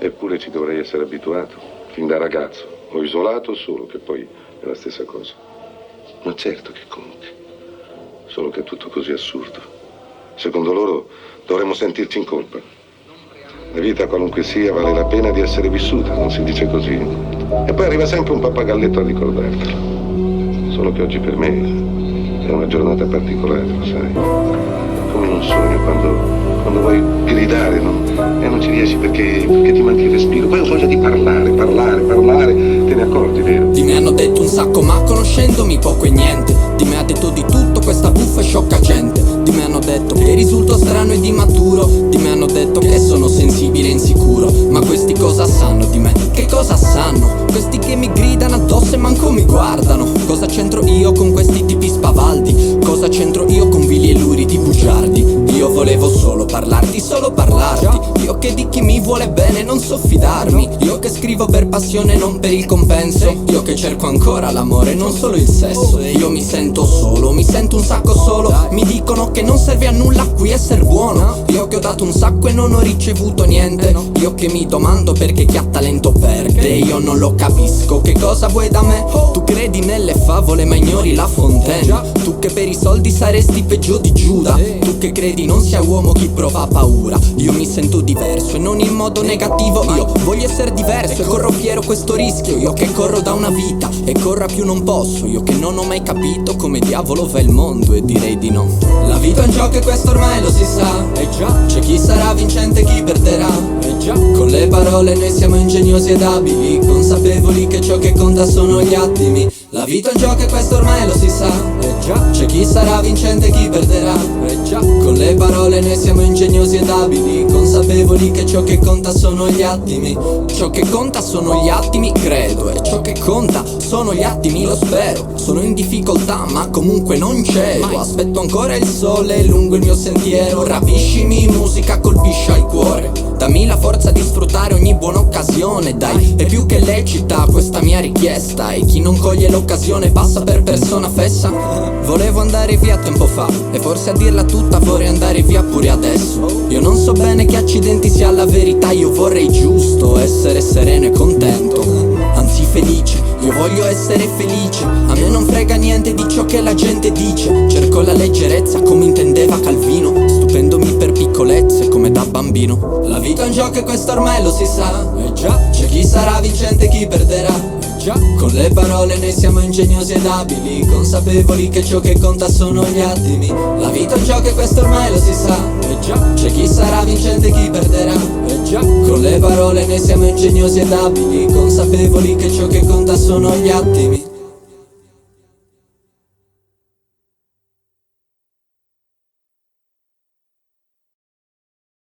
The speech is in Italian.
Eppure ci dovrei essere abituato, fin da ragazzo, o isolato o solo, che poi è la stessa cosa. Ma certo che conti, solo che è tutto così assurdo. Secondo loro dovremmo sentirci in colpa. La vita, qualunque sia, vale la pena di essere vissuta, non si dice così? E poi arriva sempre un pappagalletto a ricordartelo. Solo che oggi per me è una giornata particolare, lo sai? Come in un sogno, quando vuoi gridare e non ci riesci perché ti manchi il respiro. Poi ho voglia di parlare, te ne accorgi, vero? Di me hanno detto un sacco, ma conoscendomi poco e niente. Di me ha detto di tutto questa buffa e sciocca gente. Di me hanno detto che risulto strano ed immaturo. Di me hanno detto che sono sensibile e insicuro. Ma questi cosa sanno di me? Che cosa sanno? Questi che mi gridano addosso e manco mi guardano. Cosa c'entro io con questi tipi spavaldi? Cosa c'entro io con vili e luridi bugiardi? Io volevo solo parlarti, solo parlarti. Io che di chi mi vuole bene non so fidarmi. Io che scrivo per passione non per il compenso. Io che cerco ancora l'amore, non solo il sesso. Io mi sento solo, mi sento un sacco solo. Mi dicono che non serve a nulla qui essere buono. Io che ho dato un sacco e non ho ricevuto niente. Io che mi domando perché chi ha talento perde. Io non lo capisco, che cosa vuoi da me? Tu credi nelle favole ma ignori la Fontaine. Tu che per i soldi saresti peggio di Giuda. Tu che credi non sia uomo chi prova paura. Io mi sento diverso e non in modo negativo. Io voglio essere diverso e corro fiero questo rischio. Io che corro da una vita e corro a più non posso. Io che non ho mai capito come diavolo va il mondo e direi di no. La vita è un gioco e questo ormai lo si sa. E già, c'è chi sarà vincente e chi perderà. E già, con le parole noi siamo ingegnosi ed abili, consapevoli che ciò che conta sono gli attimi. La vita è un gioco e questo ormai lo si sa. E già, c'è chi sarà vincente e chi perderà. E già, con le parole noi siamo ingegnosi ed abili, consapevoli che ciò che conta sono gli attimi. Ciò che conta sono gli attimi, credo. E ciò che conta sono gli attimi, lo spero. Sono in difficoltà ma comunque non cedo. Aspetto ancora il sole lungo il mio sentiero. Rapiscimi, musica colpisce al cuore. Dammi la forza di sfruttare ogni buona occasione, dai, è più che lecita questa mia richiesta. E chi non coglie l'occasione passa per persona fessa. Volevo andare via tempo fa e forse a dirla tutta vorrei andare via pure adesso. Io non so bene che accidenti sia la verità. Io vorrei giusto essere sereno e contento, anzi felice. Io voglio essere felice. A me non frega niente di ciò che la gente dice. Cerco la leggerezza come intendeva Calvino, stupendomi per piccolezze come da bambino. La vita è un gioco e questo ormai lo si sa. E già, c'è chi sarà vincente e chi perderà. E già, con le parole noi siamo ingegnosi ed abili, consapevoli che ciò che conta sono gli attimi. La vita è un gioco e questo ormai lo si sa. E già, c'è chi sarà vincente e chi perderà. E già, con le parole noi siamo ingegnosi ed abili, consapevoli che ciò che conta sono gli attimi.